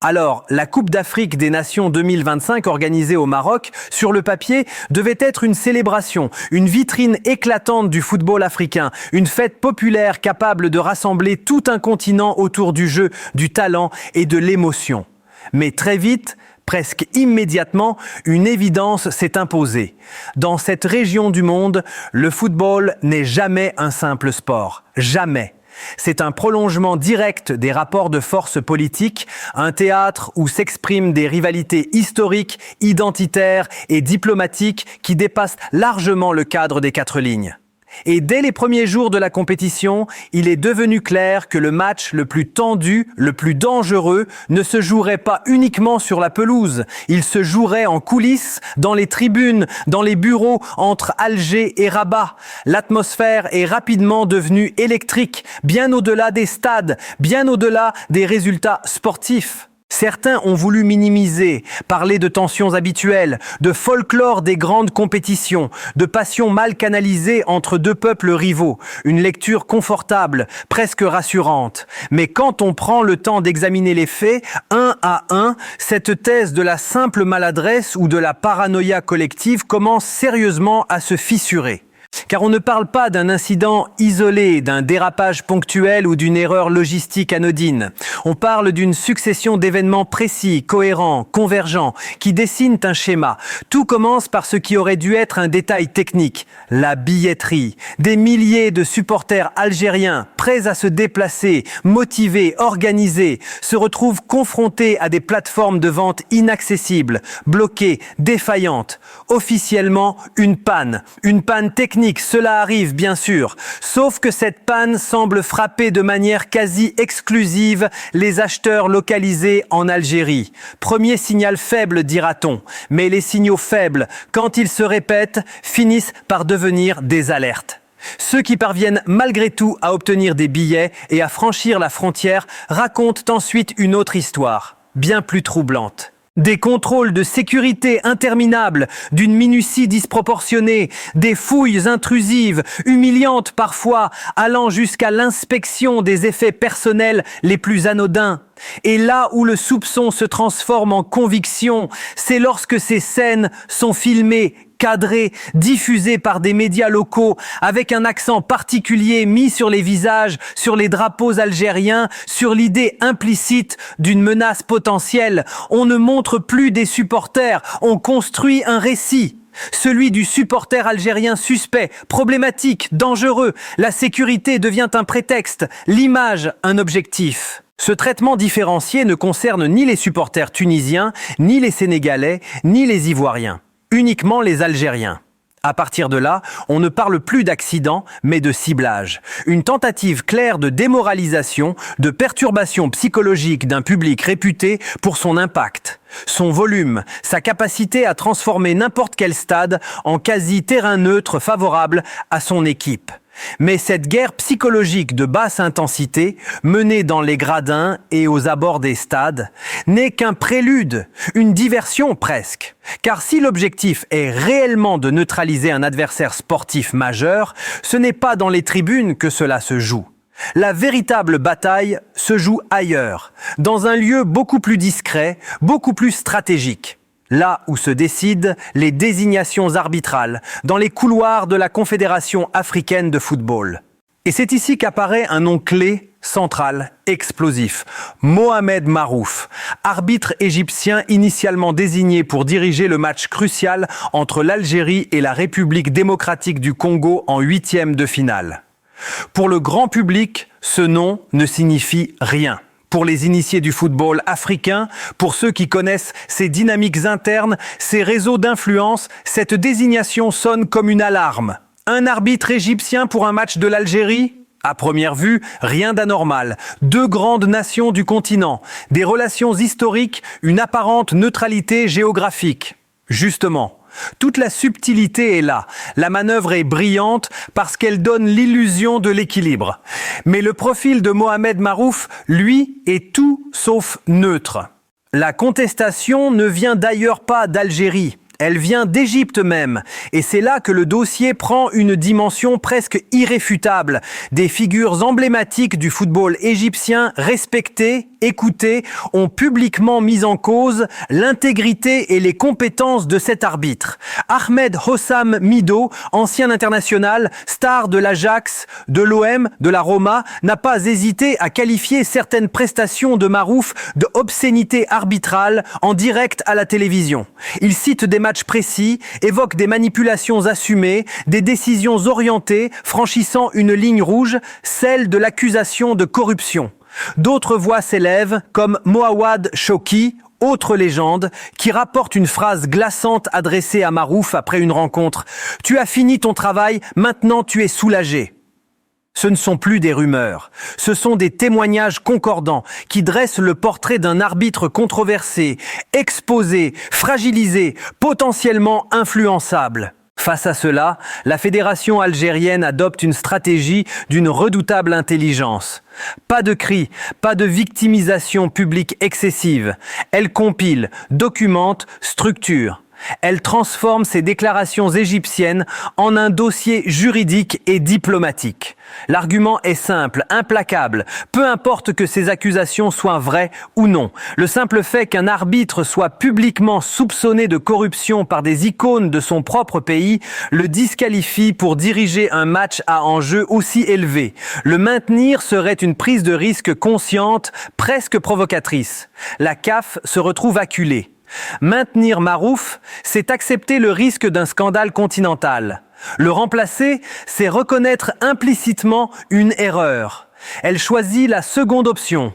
Alors, la Coupe d'Afrique des Nations 2025 organisée au Maroc, sur le papier, devait être une célébration, une vitrine éclatante du football africain, une fête populaire capable de rassembler tout un continent autour du jeu, du talent et de l'émotion. Mais très vite, presque immédiatement, une évidence s'est imposée. Dans cette région du monde, le football n'est jamais un simple sport. Jamais. C'est un prolongement direct des rapports de force politiques, un théâtre où s'expriment des rivalités historiques, identitaires et diplomatiques qui dépassent largement le cadre des quatre lignes. Et dès les premiers jours de la compétition, il est devenu clair que le match le plus tendu, le plus dangereux, ne se jouerait pas uniquement sur la pelouse. Il se jouerait en coulisses, dans les tribunes, dans les bureaux entre Alger et Rabat. L'atmosphère est rapidement devenue électrique, bien au-delà des stades, bien au-delà des résultats sportifs. Certains ont voulu minimiser, parler de tensions habituelles, de folklore des grandes compétitions, de passions mal canalisées entre deux peuples rivaux. Une lecture confortable, presque rassurante. Mais quand on prend le temps d'examiner les faits, un à un, cette thèse de la simple maladresse ou de la paranoïa collective commence sérieusement à se fissurer. Car on ne parle pas d'un incident isolé, d'un dérapage ponctuel ou d'une erreur logistique anodine. On parle d'une succession d'événements précis, cohérents, convergents, qui dessinent un schéma. Tout commence par ce qui aurait dû être un détail technique, la billetterie. Des milliers de supporters algériens, prêts à se déplacer, motivés, organisés, se retrouvent confrontés à des plateformes de vente inaccessibles, bloquées, défaillantes. Officiellement, une panne technique. Cela arrive bien sûr, sauf que cette panne semble frapper de manière quasi exclusive les acheteurs localisés en Algérie. Premier signal faible, dira-t-on, mais les signaux faibles, quand ils se répètent, finissent par devenir des alertes. Ceux qui parviennent malgré tout à obtenir des billets et à franchir la frontière racontent ensuite une autre histoire, bien plus troublante. Des contrôles de sécurité interminables, d'une minutie disproportionnée, des fouilles intrusives, humiliantes parfois, allant jusqu'à l'inspection des effets personnels les plus anodins. Et là où le soupçon se transforme en conviction, c'est lorsque ces scènes sont filmées, cadrées, diffusées par des médias locaux, avec un accent particulier mis sur les visages, sur les drapeaux algériens, sur l'idée implicite d'une menace potentielle. On ne montre plus des supporters, on construit un récit. Celui du supporter algérien suspect, problématique, dangereux. La sécurité devient un prétexte, l'image un objectif. Ce traitement différencié ne concerne ni les supporters tunisiens, ni les Sénégalais, ni les Ivoiriens. Uniquement les Algériens. À partir de là, on ne parle plus d'accident, mais de ciblage. Une tentative claire de démoralisation, de perturbation psychologique d'un public réputé pour son impact, son volume, sa capacité à transformer n'importe quel stade en quasi-terrain neutre favorable à son équipe. Mais cette guerre psychologique de basse intensité, menée dans les gradins et aux abords des stades, n'est qu'un prélude, une diversion presque. Car si l'objectif est réellement de neutraliser un adversaire sportif majeur, ce n'est pas dans les tribunes que cela se joue. La véritable bataille se joue ailleurs, dans un lieu beaucoup plus discret, beaucoup plus stratégique. Là où se décident les désignations arbitrales, dans les couloirs de la Confédération africaine de football. Et c'est ici qu'apparaît un nom clé, central, explosif. Mohamed Marouf, arbitre égyptien initialement désigné pour diriger le match crucial entre l'Algérie et la République démocratique du Congo en 8e de finale. Pour le grand public, ce nom ne signifie rien. Pour les initiés du football africain, pour ceux qui connaissent ses dynamiques internes, ses réseaux d'influence, cette désignation sonne comme une alarme. Un arbitre égyptien pour un match de l'Algérie ? À première vue, rien d'anormal. Deux grandes nations du continent, des relations historiques, une apparente neutralité géographique. Justement, toute la subtilité est là. La manœuvre est brillante parce qu'elle donne l'illusion de l'équilibre. Mais le profil de Mohamed Marouf, lui, est tout sauf neutre. La contestation ne vient d'ailleurs pas d'Algérie. Elle vient d'Égypte même, et c'est là que le dossier prend une dimension presque irréfutable. Des figures emblématiques du football égyptien respectées, écoutées, ont publiquement mis en cause l'intégrité et les compétences de cet arbitre. Ahmed Hossam Mido, ancien international, star de l'Ajax, de l'OM, de la Roma, n'a pas hésité à qualifier certaines prestations de Marouf de obscénité arbitrale en direct à la télévision. Il cite des matchs précis, évoque des manipulations assumées, des décisions orientées, franchissant une ligne rouge, celle de l'accusation de corruption. D'autres voix s'élèvent, comme Moawad Choki, autre légende, qui rapporte une phrase glaçante adressée à Marouf après une rencontre. « Tu as fini ton travail, maintenant tu es soulagé ». Ce ne sont plus des rumeurs, ce sont des témoignages concordants qui dressent le portrait d'un arbitre controversé, exposé, fragilisé, potentiellement influençable. Face à cela, la fédération algérienne adopte une stratégie d'une redoutable intelligence. Pas de cris, pas de victimisation publique excessive. Elle compile, documente, structure. Elle transforme ses déclarations égyptiennes en un dossier juridique et diplomatique. L'argument est simple, implacable, peu importe que ces accusations soient vraies ou non. Le simple fait qu'un arbitre soit publiquement soupçonné de corruption par des icônes de son propre pays le disqualifie pour diriger un match à enjeu aussi élevé. Le maintenir serait une prise de risque consciente, presque provocatrice. La CAF se retrouve acculée. Maintenir Marouf, c'est accepter le risque d'un scandale continental. Le remplacer, c'est reconnaître implicitement une erreur. Elle choisit la seconde option.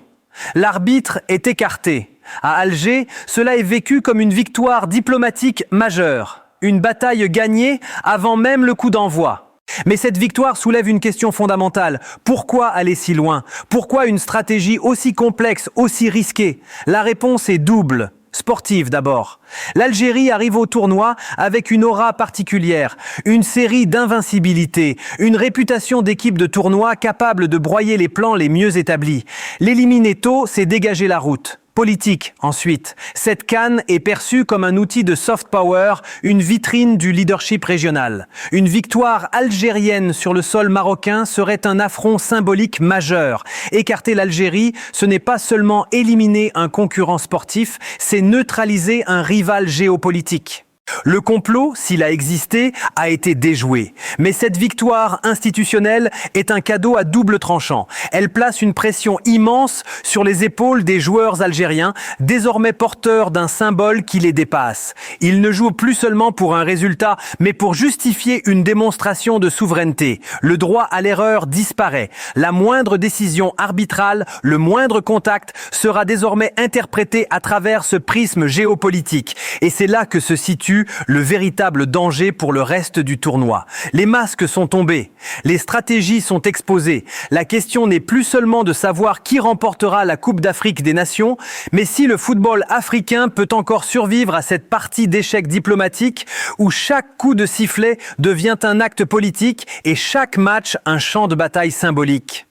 L'arbitre est écarté. À Alger, cela est vécu comme une victoire diplomatique majeure. Une bataille gagnée avant même le coup d'envoi. Mais cette victoire soulève une question fondamentale. Pourquoi aller si loin? Pourquoi une stratégie aussi complexe, aussi risquée? La réponse est double. Sportive d'abord. L'Algérie arrive au tournoi avec une aura particulière, une série d'invincibilité, une réputation d'équipe de tournoi capable de broyer les plans les mieux établis. L'éliminer tôt, c'est dégager la route. Politique, ensuite. Cette CAN est perçue comme un outil de soft power, une vitrine du leadership régional. Une victoire algérienne sur le sol marocain serait un affront symbolique majeur. Écarter l'Algérie, ce n'est pas seulement éliminer un concurrent sportif, c'est neutraliser un rival géopolitique. Le complot, s'il a existé, a été déjoué. Mais cette victoire institutionnelle est un cadeau à double tranchant. Elle place une pression immense sur les épaules des joueurs algériens, désormais porteurs d'un symbole qui les dépasse. Ils ne jouent plus seulement pour un résultat, mais pour justifier une démonstration de souveraineté. Le droit à l'erreur disparaît. La moindre décision arbitrale, le moindre contact sera désormais interprété à travers ce prisme géopolitique. Et c'est là que se situe le véritable danger pour le reste du tournoi. Les masques sont tombés, les stratégies sont exposées. La question n'est plus seulement de savoir qui remportera la Coupe d'Afrique des Nations, mais si le football africain peut encore survivre à cette partie d'échecs diplomatiques où chaque coup de sifflet devient un acte politique et chaque match un champ de bataille symbolique.